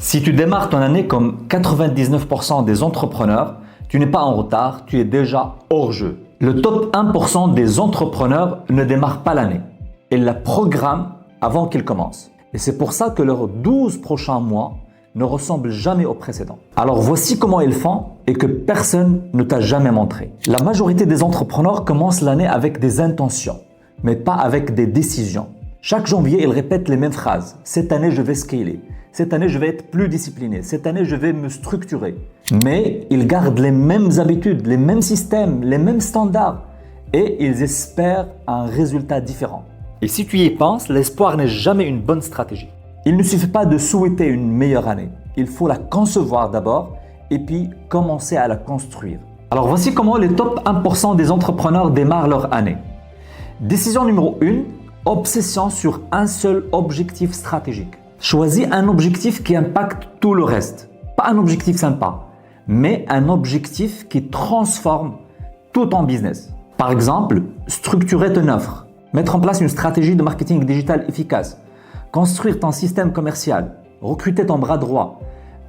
Si tu démarres ton année comme 99% des entrepreneurs, tu n'es pas en retard, tu es déjà hors jeu. Le top 1% des entrepreneurs ne démarrent pas l'année. Ils la programment avant qu'ils commencent. Et c'est pour ça que leurs 12 prochains mois ne ressemblent jamais aux précédents. Alors voici comment ils font et que personne ne t'a jamais montré. La majorité des entrepreneurs commencent l'année avec des intentions, mais pas avec des décisions. Chaque janvier, ils répètent les mêmes phrases. Cette année, je vais scaler. Cette année, je vais être plus discipliné. Cette année, je vais me structurer. Mais ils gardent les mêmes habitudes, les mêmes systèmes, les mêmes standards. Et ils espèrent un résultat différent. Et si tu y penses, l'espoir n'est jamais une bonne stratégie. Il ne suffit pas de souhaiter une meilleure année. Il faut la concevoir d'abord et puis commencer à la construire. Alors voici comment les top 1% des entrepreneurs démarrent leur année. Décision numéro 1, obsession sur un seul objectif stratégique. Choisis un objectif qui impacte tout le reste. Pas un objectif sympa, mais un objectif qui transforme tout ton business. Par exemple, structurer ton offre, mettre en place une stratégie de marketing digital efficace, construire ton système commercial, recruter ton bras droit,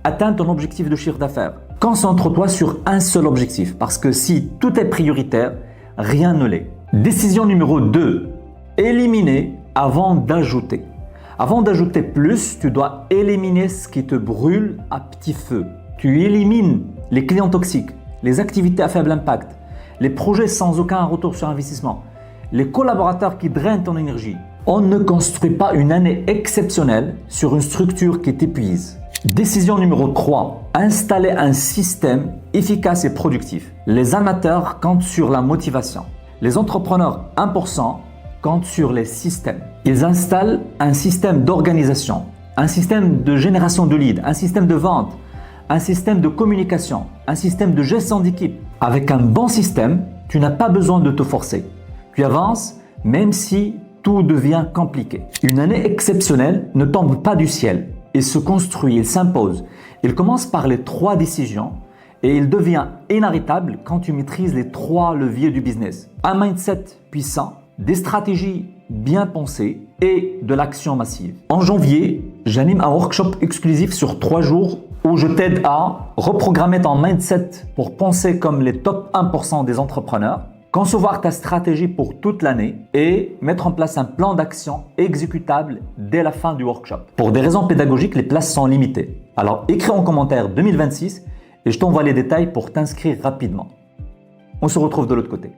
atteindre ton objectif de chiffre d'affaires. Concentre-toi sur un seul objectif parce que si tout est prioritaire, rien ne l'est. Décision numéro 2, éliminer avant d'ajouter. Avant d'ajouter plus, tu dois éliminer ce qui te brûle à petit feu. Tu élimines les clients toxiques, les activités à faible impact, les projets sans aucun retour sur investissement, les collaborateurs qui drainent ton énergie. On ne construit pas une année exceptionnelle sur une structure qui t'épuise. Décision numéro 3, installer un système efficace et productif. Les amateurs comptent sur la motivation. Les entrepreneurs 1% comptent sur les systèmes. Ils installent un système d'organisation, un système de génération de leads, un système de vente, un système de communication, un système de gestion d'équipe. Avec un bon système, tu n'as pas besoin de te forcer. Tu avances même si tout devient compliqué. Une année exceptionnelle ne tombe pas du ciel. Il se construit, il s'impose. Il commence par les 3 décisions et il devient inarrêtable quand tu maîtrises les 3 leviers du business. Un mindset puissant, des stratégies bien pensées et de l'action massive. En janvier, j'anime un workshop exclusif sur 3 jours où je t'aide à reprogrammer ton mindset pour penser comme les top 1% des entrepreneurs, concevoir ta stratégie pour toute l'année et mettre en place un plan d'action exécutable dès la fin du workshop. Pour des raisons pédagogiques, les places sont limitées. Alors écris en commentaire 2026 et je t'envoie les détails pour t'inscrire rapidement. On se retrouve de l'autre côté.